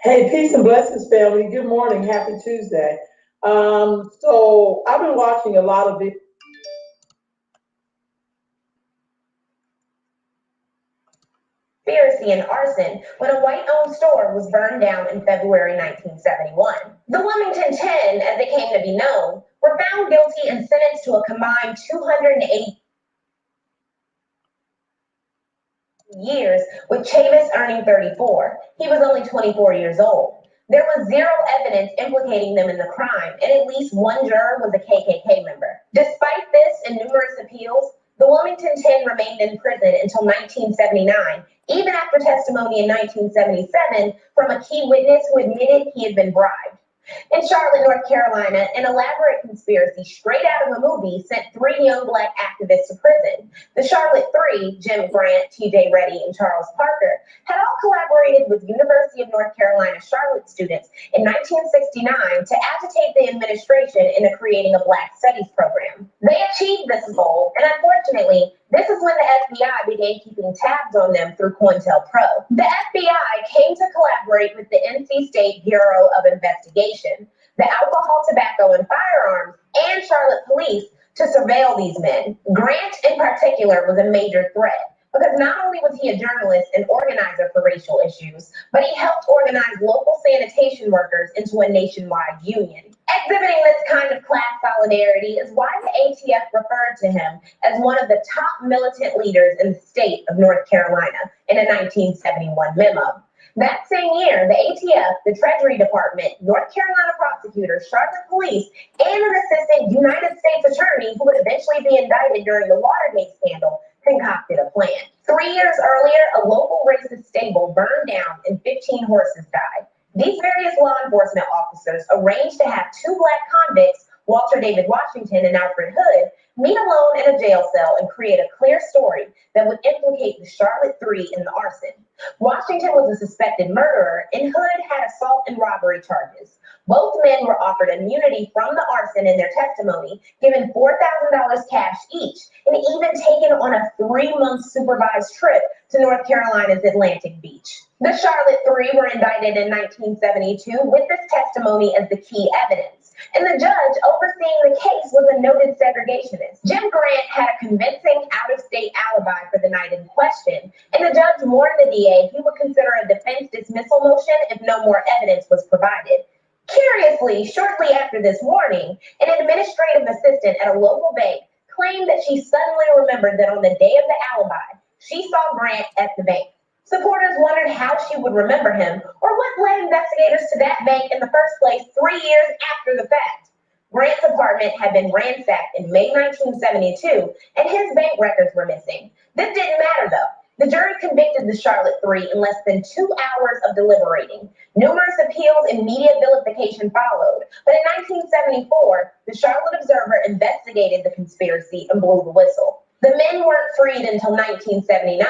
Hey, peace and blessings, family. Good morning. Happy Tuesday. So I've been watching a lot of Conspiracy and arson when a white-owned store was burned down in February 1971. The Wilmington 10, as they came to be known, were found guilty and sentenced to a combined 280 years, with Chavis earning 34. He was only 24 years old. There was zero evidence implicating them in the crime, and at least one juror was a KKK member. Despite this and numerous appeals, the Wilmington 10 remained in prison until 1979, even after testimony in 1977 from a key witness who admitted he had been bribed. In Charlotte, North Carolina, an elaborate conspiracy straight out of a movie sent three young black activists to prison. The Charlotte Three, Jim Grant, TJ Reddy, and Charles Parker, had all collaborated with University of North Carolina Charlotte students in 1969 to agitate the administration into creating a Black Studies program. They achieved this goal, and unfortunately, this is when the FBI began keeping tabs on them through COINTELPRO. The FBI came to collaborate with the NC State Bureau of Investigation, the Alcohol, Tobacco, and Firearms, and Charlotte Police to surveil these men. Grant, in particular, was a major threat because not only was he a journalist and organizer for racial issues, but he helped organize local sanitation workers into a nationwide union. Exhibiting this kind of class solidarity is why the ATF referred to him as one of the top militant leaders in the state of North Carolina in a 1971 memo. That same year, the ATF, the Treasury Department, North Carolina prosecutors, Charlotte Police, and an assistant United States attorney who would eventually be indicted during the Watergate scandal concocted a plan. 3 years earlier, a local racist stable burned down and 15 horses died. These various law enforcement officers arranged to have two black convicts, Walter David Washington and Alfred Hood, meet alone in a jail cell and create a clear story that would implicate the Charlotte Three in the arson. Washington was a suspected murderer, and Hood had assault and robbery charges. Both men were offered immunity from the arson in their testimony, given $4,000 cash each, and even taken on a 3-month supervised trip to North Carolina's Atlantic Beach. The Charlotte Three were indicted in 1972 with this testimony as the key evidence, and the judge overseeing the case was a noted segregationist. Jim Grant had a convincing out-of-state alibi for the night in question, and the judge warned the DA he would consider a defense dismissal motion if no more evidence was provided. Curiously, shortly after this warning, an administrative assistant at a local bank claimed that she suddenly remembered that on the day of the alibi, she saw Grant at the bank. Supporters wondered how she would remember him, or what led investigators to that bank in the first place 3 years after the fact. Grant's apartment had been ransacked in May 1972, and his bank records were missing. This didn't matter, though. The jury convicted the Charlotte Three in less than 2 hours of deliberating. Numerous appeals and media vilification followed, but in 1974, the Charlotte Observer investigated the conspiracy and blew the whistle. The men weren't freed until 1979,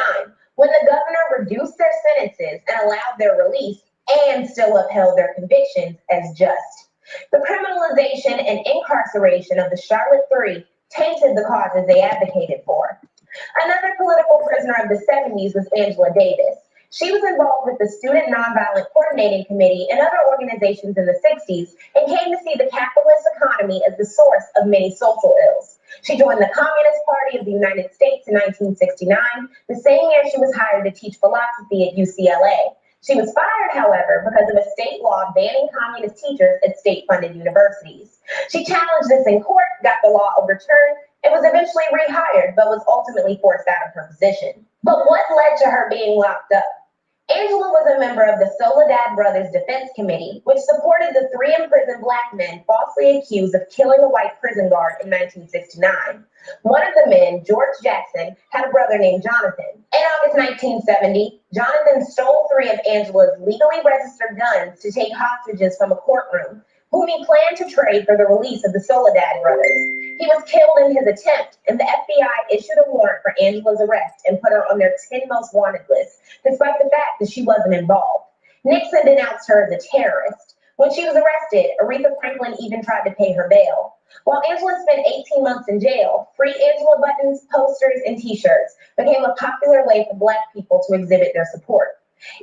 when the governor reduced their sentences and allowed their release and still upheld their convictions as just. The criminalization and incarceration of the Charlotte Three tainted the causes they advocated for. Another political prisoner of the 70s was Angela Davis. She was involved with the Student Nonviolent Coordinating Committee and other organizations in the 60s and came to see the capitalist economy as the source of many social ills. She joined the Communist Party of the United States in 1969, the same year she was hired to teach philosophy at UCLA. She was fired, however, because of a state law banning communist teachers at state-funded universities. She challenged this in court, got the law overturned, and was eventually rehired, but was ultimately forced out of her position. But what led to her being locked up? Angela was a member of the Soledad Brothers Defense Committee, which supported the 3 imprisoned black men falsely accused of killing a white prison guard in 1969. One of the men, George Jackson, had a brother named Jonathan. In August 1970, Jonathan stole 3 of Angela's legally registered guns to take hostages from a courtroom, whom he planned to trade for the release of the Soledad brothers. He was killed in his attempt, and the FBI issued a warrant for Angela's arrest and put her on their 10 most wanted list, despite the fact that she wasn't involved. Nixon denounced her as a terrorist. When she was arrested, Aretha Franklin even tried to pay her bail. While Angela spent 18 months in jail, Free Angela buttons, posters, and t-shirts became a popular way for black people to exhibit their support.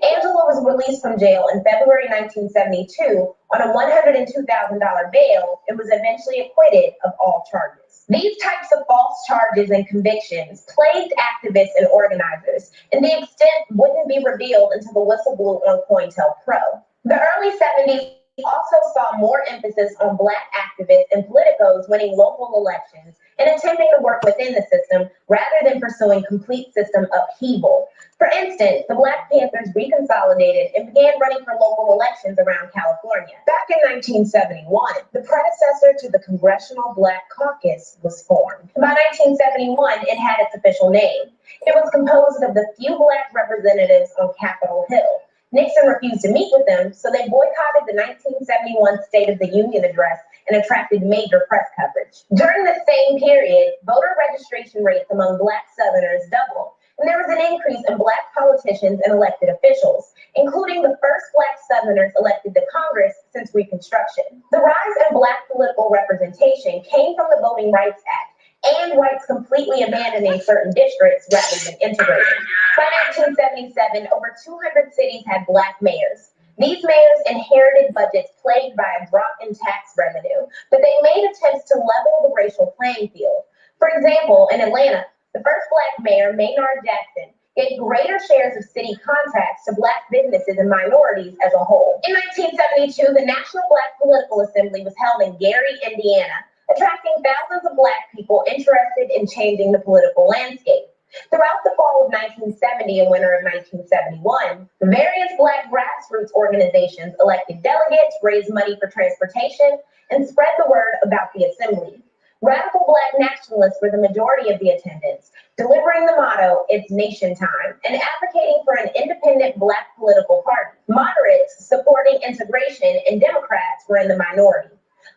Angela was released from jail in February 1972 on a $102,000 bail and was eventually acquitted of all charges. These types of false charges and convictions plagued activists and organizers, and the extent wouldn't be revealed until the whistle blew on COINTELPRO. The early 70s also saw more emphasis on Black activists and politicos winning local elections and attempting to work within the system rather than pursuing complete system upheaval. For instance, the Black Panthers reconsolidated and began running for local elections around California. Back in 1971, the predecessor to the Congressional Black Caucus was formed. By 1971, it had its official name. It was composed of the few Black representatives on Capitol Hill. Nixon refused to meet with them, so they boycotted the 1971 State of the Union address and attracted major press coverage. During the same period, voter registration rates among Black Southerners doubled, and there was an increase in Black politicians and elected officials, including the first Black Southerners elected to Congress since Reconstruction. The rise in Black political representation came from the Voting Rights Act and whites completely abandoning certain districts rather than integrating. By 1977, over 200 cities had Black mayors. These mayors inherited budgets plagued by a drop in tax revenue, but they made attempts to level the racial playing field. For example, in Atlanta, the first Black mayor, Maynard Jackson, gave greater shares of city contracts to Black businesses and minorities as a whole. In 1972, the National Black Political Assembly was held in Gary, Indiana, attracting thousands of Black people interested in changing the political landscape. Throughout the fall of 1970 and winter of 1971, various Black grassroots organizations elected delegates, raised money for transportation, and spread the word about the assembly. Radical Black nationalists were the majority of the attendants, delivering the motto, "It's nation time," and advocating for an independent Black political party. Moderates supporting integration and Democrats were in the minority.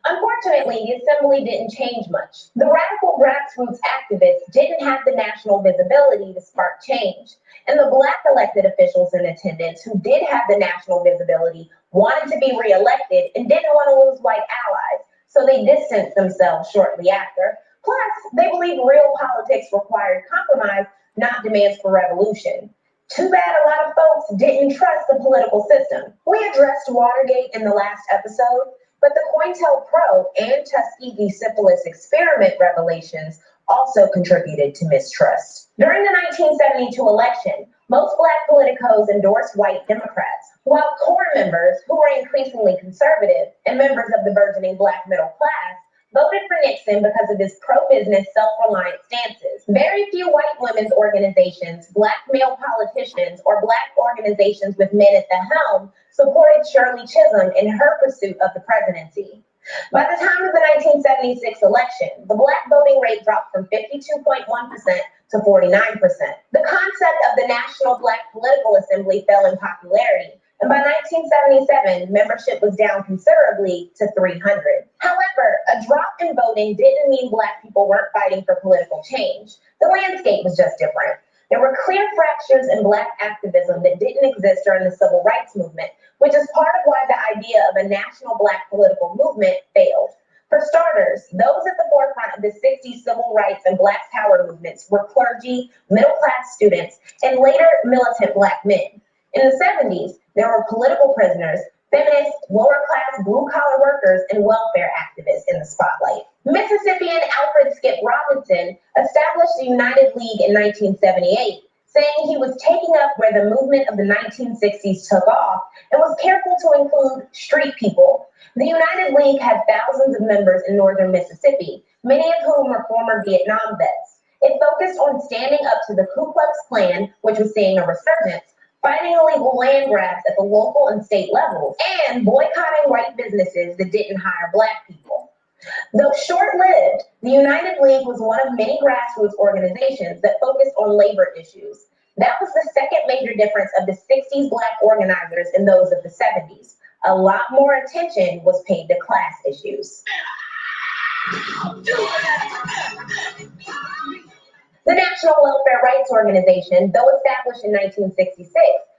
Unfortunately, the assembly didn't change much. The radical grassroots activists didn't have the national visibility to spark change, and the Black elected officials in attendance who did have the national visibility wanted to be reelected and didn't want to lose white allies, so they distanced themselves shortly after. Plus, they believed real politics required compromise, not demands for revolution. Too bad a lot of folks didn't trust the political system. We addressed Watergate in the last episode, but the COINTELPRO and Tuskegee syphilis experiment revelations also contributed to mistrust. During the 1972 election, most Black politicos endorsed white Democrats, while core members, who were increasingly conservative, and members of the burgeoning Black middle class, voted for Nixon because of his pro-business, self-reliant stances. Very few white women's organizations, Black male politicians, or Black organizations with men at the helm supported Shirley Chisholm in her pursuit of the presidency. By the time of the 1976 election, the Black voting rate dropped from 52.1% to 49%. The concept of the National Black Political Assembly fell in popularity, and by 1977, membership was down considerably to 300. However, a drop in voting didn't mean Black people weren't fighting for political change. The landscape was just different. There were clear fractures in Black activism that didn't exist during the Civil Rights Movement, which is part of why the idea of a national Black political movement failed. For starters, those at the forefront of the 60s civil rights and Black power movements were clergy, middle-class students, and later militant Black men. In the 70s, there were political prisoners, feminists, lower-class blue-collar workers, and welfare activists in the spotlight. Mississippian Alfred Skip Robinson established the United League in 1978, saying he was taking up where the movement of the 1960s took off and was careful to include street people. The United League had thousands of members in northern Mississippi, many of whom were former Vietnam vets. It focused on standing up to the Ku Klux Klan, which was seeing a resurgence, fighting illegal land grabs at the local and state levels, and boycotting white businesses that didn't hire Black people. Though short-lived, the United League was one of many grassroots organizations that focused on labor issues. That was the second major difference of the 60s Black organizers and those of the 70s. A lot more attention was paid to class issues. The National Welfare Rights Organization, though established in 1966,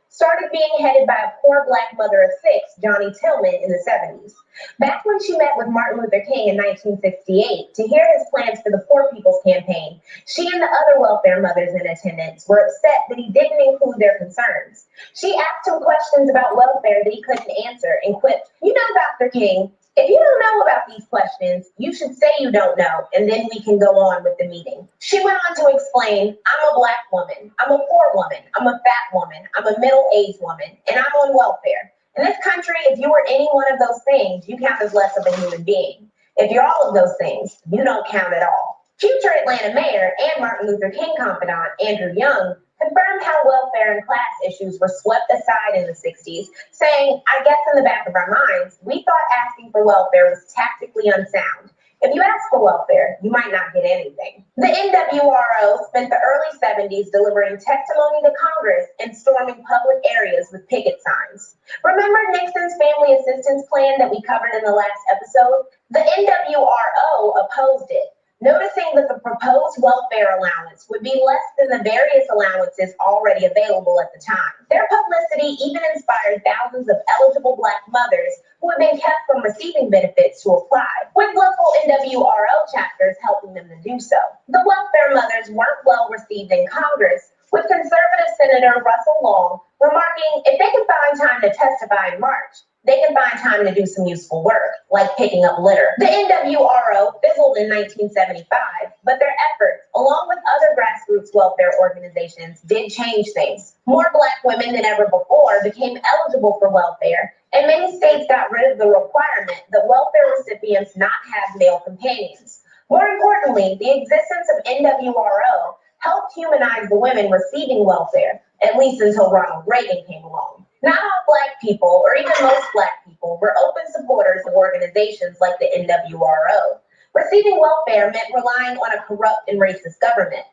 started being headed by a poor Black mother of six, Johnny Tillman, in the 70s. Back when she met with Martin Luther King in 1968 to hear his plans for the Poor People's Campaign, she and the other welfare mothers in attendance were upset that he didn't include their concerns. She asked him questions about welfare that he couldn't answer and quipped, "You know, Dr. King, if you don't know about these questions, you should say you don't know, and then we can go on with the meeting." She went on to explain, "I'm a Black woman, I'm a poor woman, I'm a fat woman, I'm a middle-aged woman, and I'm on welfare. In this country, if you were any one of those things, you count as less of a human being. If you're all of those things, you don't count at all." Future Atlanta mayor and Martin Luther King confidant Andrew Young confirmed how welfare and class issues were swept aside in the 60s, saying, "I guess in the back of our minds, we thought asking for welfare was tactically unsound. If you ask for welfare, you might not get anything." The NWRO spent the early 70s delivering testimony to Congress and storming public areas with picket signs. Remember Nixon's family assistance plan that we covered in the last episode? The NWRO opposed it, noticing that the proposed welfare allowance would be less than the various allowances already available at the time. Their publicity even inspired thousands of eligible Black mothers who had been kept from receiving benefits to apply, with local NWRO chapters helping them to do so. The welfare mothers weren't well received in Congress, with conservative Senator Russell Long remarking if they can find time to testify in March, they can find time to do some useful work, like picking up litter. The NWRO fizzled in 1975, but their efforts, along with other grassroots welfare organizations, did change things. More Black women than ever before became eligible for welfare, and many states got rid of the requirement that welfare recipients not have male companions. More importantly, the existence of NWRO helped humanize the women receiving welfare, at least until Ronald Reagan came along. Not all Black people, or even most Black people, were open supporters of organizations like the NWRO. Receiving welfare meant relying on a corrupt and racist government.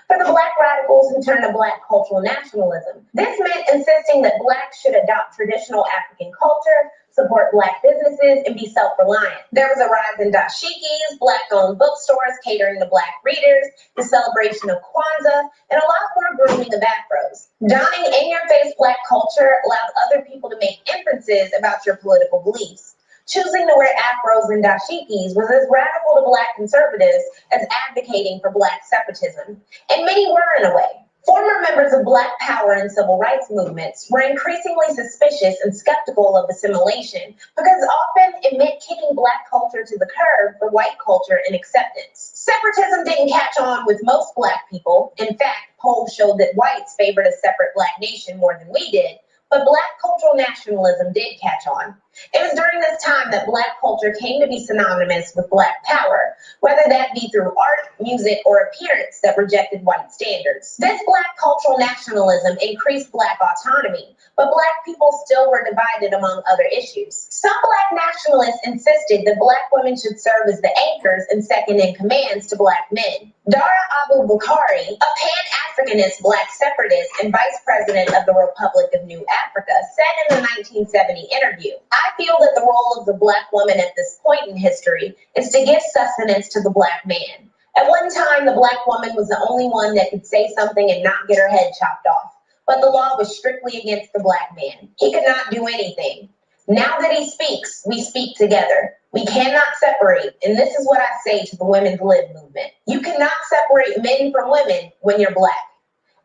For the Black radicals who turned to Black cultural nationalism, this meant insisting that Blacks should adopt traditional African culture, support Black businesses, and be self-reliant. There was a rise in dashikis, Black-owned bookstores catering to Black readers, the celebration of Kwanzaa, and a lot more grooming of afros. Donning in-your-face Black culture allowed other people to make inferences about your political beliefs. Choosing to wear afros and dashikis was as radical to Black conservatives as advocating for Black separatism. And many were, in a way. Former members of Black power and civil rights movements were increasingly suspicious and skeptical of assimilation because often it meant kicking Black culture to the curb for white culture and acceptance. Separatism didn't catch on with most Black people. In fact, polls showed that whites favored a separate Black nation more than we did. But Black cultural nationalism did catch on. It was during this time that Black culture came to be synonymous with Black power, whether that be through art, music, or appearance that rejected white standards. This Black cultural nationalism increased Black autonomy, but Black people still were divided among other issues. Some Black nationalists insisted that Black women should serve as the anchors and second-in-commands to Black men. Dara Abu Bukhari, a Pan-Africanist Black separatist and vice president of the Republic of New Africa, said in the 1970 interview, "I feel that the role of the Black woman at this point in history is to give sustenance to the Black man. At one time, the Black woman was the only one that could say something and not get her head chopped off. But the law was strictly against the Black man. He could not do anything. Now that he speaks, we speak together. We cannot separate, and this is what I say to the Women's Lib movement. You cannot separate men from women when you're Black."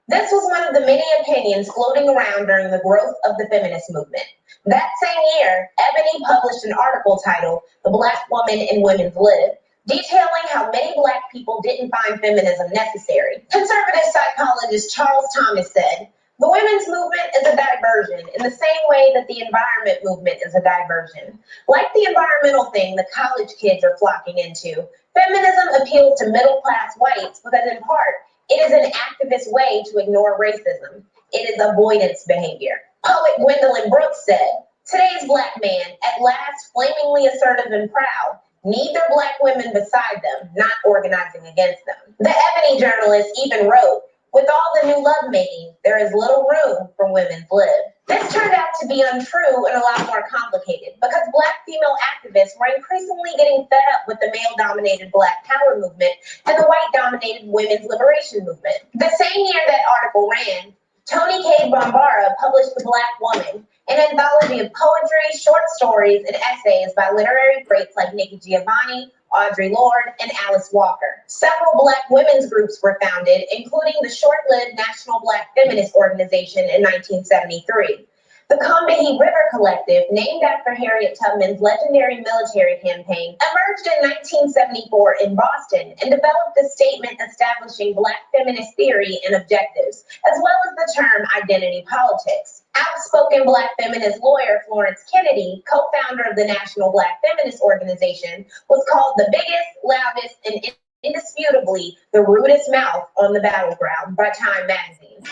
This was one of the many opinions floating around during the growth of the feminist movement. That same year, Ebony published an article titled "The Black Woman in Women's Lib," detailing how many Black people didn't find feminism necessary. Conservative psychologist Charles Thomas said, "The women's movement is a diversion in the same way that the environment movement is a diversion. Like the environmental thing the college kids are flocking into, feminism appeals to middle-class whites because in part, it is an activist way to ignore racism. It is avoidance behavior." Poet Gwendolyn Brooks said, "Today's Black man, at last flamingly assertive and proud, need their Black women beside them, not organizing against them." The Ebony journalist even wrote, "With all the new lovemaking, there is little room for women's lib." This turned out to be untrue and a lot more complicated because Black female activists were increasingly getting fed up with the male-dominated Black power movement and the white-dominated women's liberation movement. The same year that article ran, Toni Cade Bambara published The Black Woman, an anthology of poetry, short stories, and essays by literary greats like Nikki Giovanni, Audre Lorde, and Alice Walker. Several Black women's groups were founded, including the short-lived National Black Feminist Organization in 1973. The Combahee River Collective, named after Harriet Tubman's legendary military campaign, emerged in 1974 in Boston and developed a statement establishing Black feminist theory and objectives, as well as the term identity politics. Outspoken Black feminist lawyer Florence Kennedy, co-founder of the National Black Feminist Organization, was called the biggest, loudest, and indisputably the rudest mouth on the battleground by Time magazine.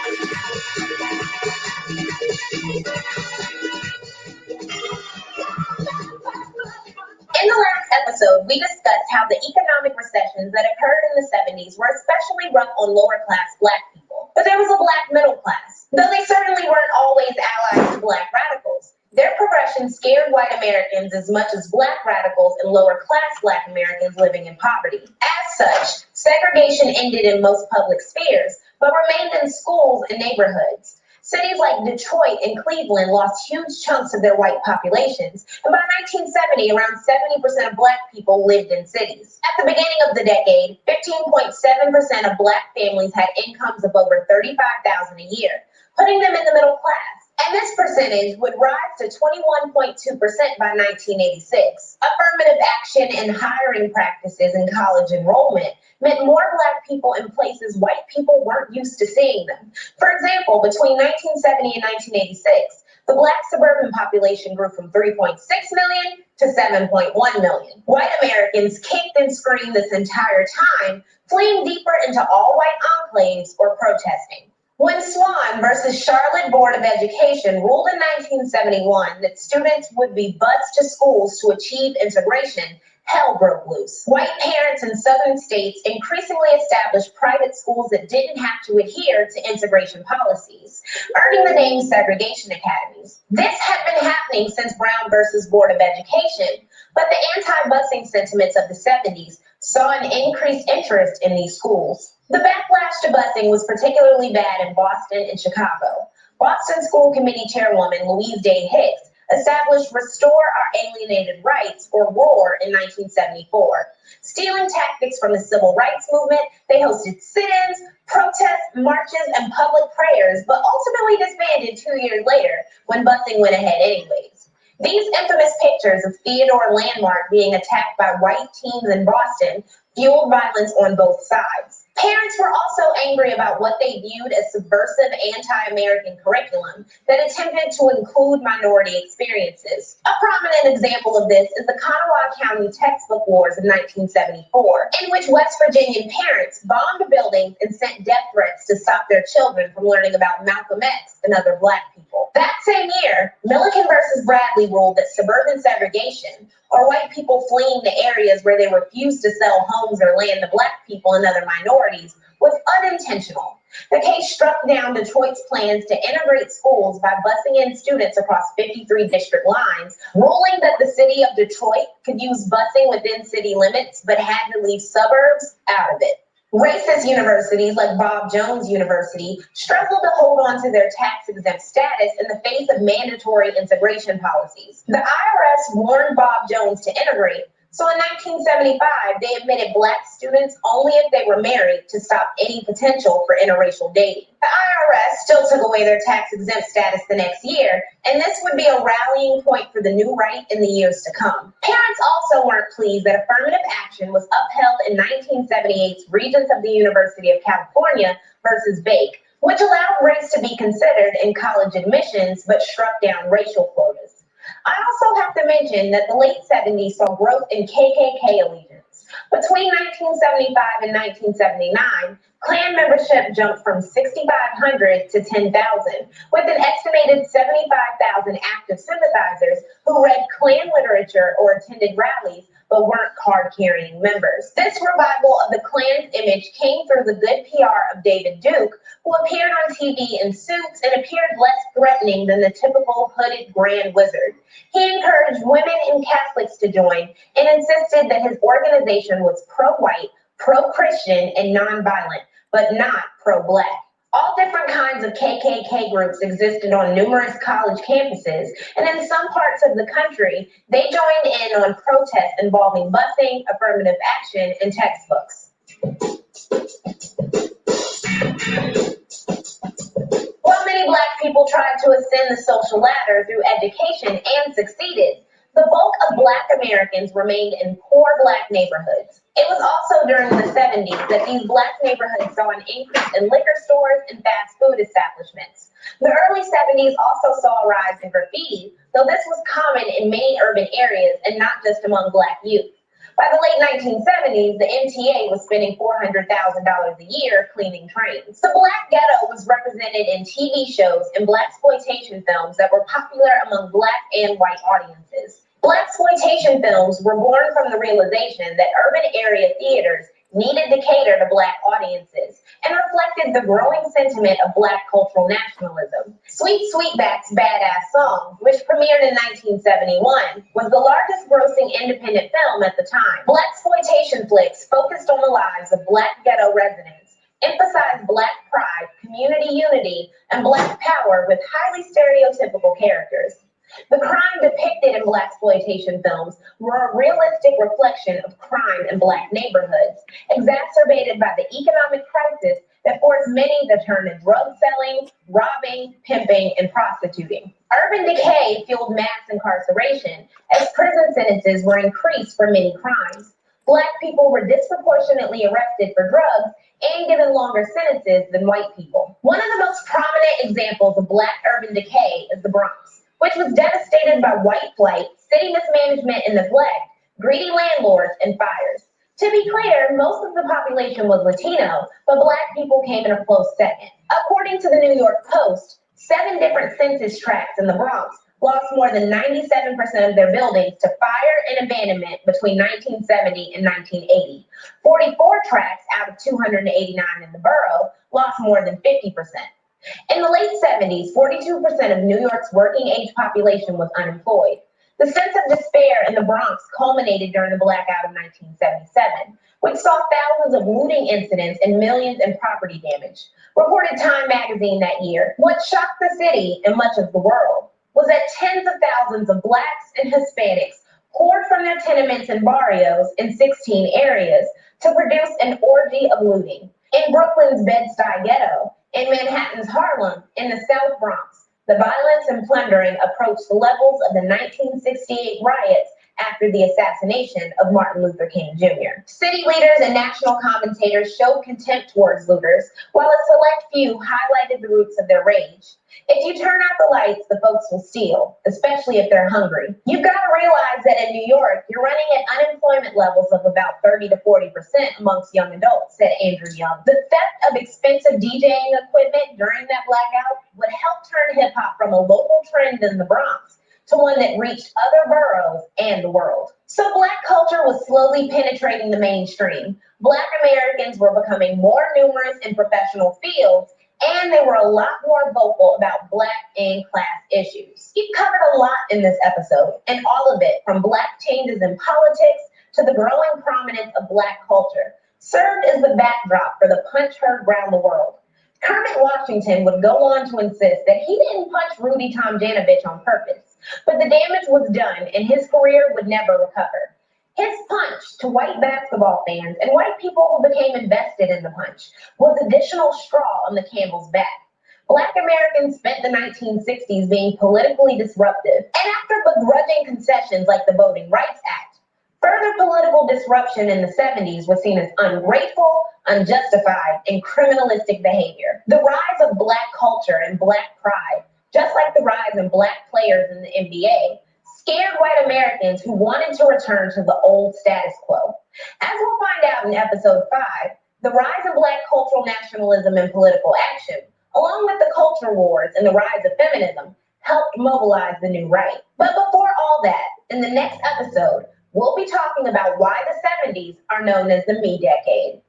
In the last episode, we discussed how the economic recessions that occurred in the 70s were especially rough on lower-class Black people. But there was a Black middle class, though they certainly weren't always allies to Black radicals. Their progression scared white Americans as much as Black radicals and lower-class Black Americans living in poverty. As such, segregation ended in most public spheres, but remained in schools and neighborhoods. Cities like Detroit and Cleveland lost huge chunks of their white populations, and by 1970, around 70% of Black people lived in cities. At the beginning of the decade, 15.7% of Black families had incomes of over $35,000 a year, putting them in the middle class. And this percentage would rise to 21.2% by 1986. Affirmative action and hiring practices and college enrollment meant more Black people in places white people weren't used to seeing them. For example, between 1970 and 1986, the Black suburban population grew from 3.6 million to 7.1 million. White Americans kicked and screamed this entire time, fleeing deeper into all-white enclaves or protesting. When Swan versus Charlotte Board of Education ruled in 1971 that students would be bused to schools to achieve integration, hell broke loose. White parents in southern states increasingly established private schools that didn't have to adhere to integration policies, earning the name segregation academies. This had been happening since Brown versus Board of Education, but the anti-busing sentiments of the 70s saw an increased interest in these schools. The backlash to busing was particularly bad in Boston and Chicago. Boston School Committee Chairwoman Louise Day Hicks established Restore Our Alienated Rights, or ROAR, in 1974. Stealing tactics from the civil rights movement, they hosted sit-ins, protests, marches, and public prayers, but ultimately disbanded 2 years later when busing went ahead anyways. These infamous pictures of Theodore Landmark being attacked by white teens in Boston fueled violence on both sides. Parents were also angry about what they viewed as subversive anti-American curriculum that attempted to include minority experiences. A prominent example of this is the Kanawha County textbook wars of 1974, in which West Virginian parents bombed buildings and sent death threats to stop their children from learning about Malcolm X and other Black people. That same year, Milliken versus Bradley ruled that suburban segregation, or white people fleeing to areas where they refused to sell homes or land to Black people and other minorities, was unintentional. The case struck down Detroit's plans to integrate schools by busing in students across 53 district lines, ruling that the city of Detroit could use busing within city limits but had to leave suburbs out of it. Racist universities like Bob Jones University struggled to hold on to their tax-exempt status in the face of mandatory integration policies. The IRS warned Bob Jones to integrate, so in 1975, they admitted Black students only if they were married to stop any potential for interracial dating. The IRS still took away their tax-exempt status the next year, and this would be a rallying point for the new right in the years to come. Parents also weren't pleased that affirmative action was upheld in 1978's Regents of the University of California versus Bake, which allowed race to be considered in college admissions but struck down racial quotas. I also have to mention that the late 70s saw growth in KKK allegiance. Between 1975 and 1979, Klan membership jumped from 6,500 to 10,000, with an estimated 75,000 active sympathizers who read Klan literature or attended rallies but weren't card-carrying members. This revival of the Klan's image came through the good PR of David Duke, who appeared on TV in suits and appeared less threatening than the typical hooded grand wizard. He encouraged women and Catholics to join and insisted that his organization was pro-white, pro-Christian, and non-violent, but not pro-Black. All different kinds of KKK groups existed on numerous college campuses, and in some parts of the country, they joined in on protests involving busing, affirmative action, and textbooks. While many Black people tried to ascend the social ladder through education and succeeded, the bulk of Black Americans remained in poor Black neighborhoods. It was also during the 70s that these Black neighborhoods saw an increase in liquor stores and fast food establishments. The early 70s also saw a rise in graffiti, though this was common in many urban areas and not just among Black youth. By the late 1970s, the MTA was spending $400,000 a year cleaning trains. The Black ghetto was represented in TV shows and Blaxploitation films that were popular among Black and white audiences. Blaxploitation films were born from the realization that urban area theaters needed to cater to Black audiences and reflected the growing sentiment of Black cultural nationalism. Sweet Sweetback's Badass Song, which premiered in 1971, was the largest grossing independent film at the time. Blaxploitation flicks focused on the lives of Black ghetto residents, emphasized Black pride, community unity, and Black power with highly stereotypical characters. The crime depicted in Blaxploitation films were a realistic reflection of crime in Black neighborhoods, exacerbated by the economic crisis that forced many to turn to drug selling, robbing, pimping, and prostituting. Urban decay fueled mass incarceration as prison sentences were increased for many crimes. Black people were disproportionately arrested for drugs and given longer sentences than white people. One of the most prominent examples of Black urban decay is the Bronx, which was devastated by white flight, city mismanagement and neglect, greedy landlords, and fires. To be clear, most of the population was Latino, but Black people came in a close second. According to the New York Post, 7 different census tracts in the Bronx lost more than 97% of their buildings to fire and abandonment between 1970 and 1980. 44 tracts out of 289 in the borough lost more than 50%. In the late 70s, 42% of New York's working-age population was unemployed. The sense of despair in the Bronx culminated during the blackout of 1977, which saw thousands of looting incidents and millions in property damage. Reported Time magazine that year, what shocked the city and much of the world was that tens of thousands of Blacks and Hispanics poured from their tenements and barrios in 16 areas to produce an orgy of looting. In Brooklyn's Bed-Stuy ghetto, in Manhattan's Harlem, in the South Bronx, the violence and plundering approached the levels of the 1968 riots after the assassination of Martin Luther King Jr. City leaders and national commentators showed contempt towards looters, while a select few highlighted the roots of their rage. If you turn out the lights, the folks will steal, especially if they're hungry. You've got to realize that in New York, you're running at unemployment levels of about 30 to 40% amongst young adults, said Andrew Young. The theft of expensive DJing equipment during that blackout would help turn hip-hop from a local trend in the Bronx to one that reached other boroughs and the world. So Black culture was slowly penetrating the mainstream. Black Americans were becoming more numerous in professional fields, and they were a lot more vocal about Black and class issues. We've covered a lot in this episode, and all of it, from Black changes in politics to the growing prominence of Black culture, served as the backdrop for the punch heard around the world. Kermit Washington would go on to insist that he didn't punch Rudy Tomjanovich on purpose, but the damage was done and his career would never recover. His punch to white basketball fans and white people who became invested in the punch was additional straw on the camel's back. Black Americans spent the 1960s being politically disruptive, and after begrudging concessions like the Voting Rights Act, further political disruption in the 70s was seen as ungrateful, unjustified, and criminalistic behavior. The rise of Black culture and Black pride, just like the rise in Black players in the NBA, scared white Americans who wanted to return to the old status quo. As we'll find out in episode 5, the rise of Black cultural nationalism and political action, along with the culture wars and the rise of feminism, helped mobilize the new right. But before all that, in the next episode, we'll be talking about why the 70s are known as the Me Decade.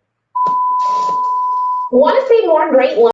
Want to see more great